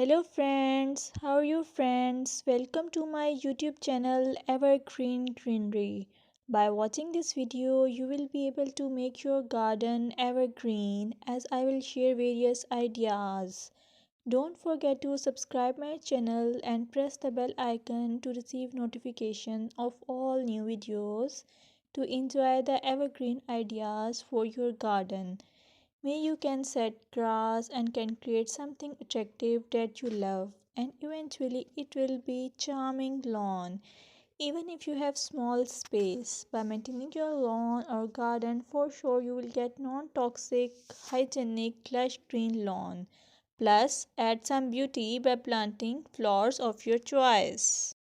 Hello friends, how are you friends? Welcome to my YouTube channel Evergreen Greenery. By watching this video, you will be able to make your garden evergreen as I will share various ideas. Don't forget to subscribe my channel and press the bell icon to receive notification of all new videos to enjoy the evergreen ideas for your garden. May you can set grass and can create something attractive that you love, and eventually it will be charming lawn. Even if you have small space, by maintaining your lawn or garden, for sure you will get non-toxic, hygienic, lush green lawn. Plus, add some beauty by planting flowers of your choice.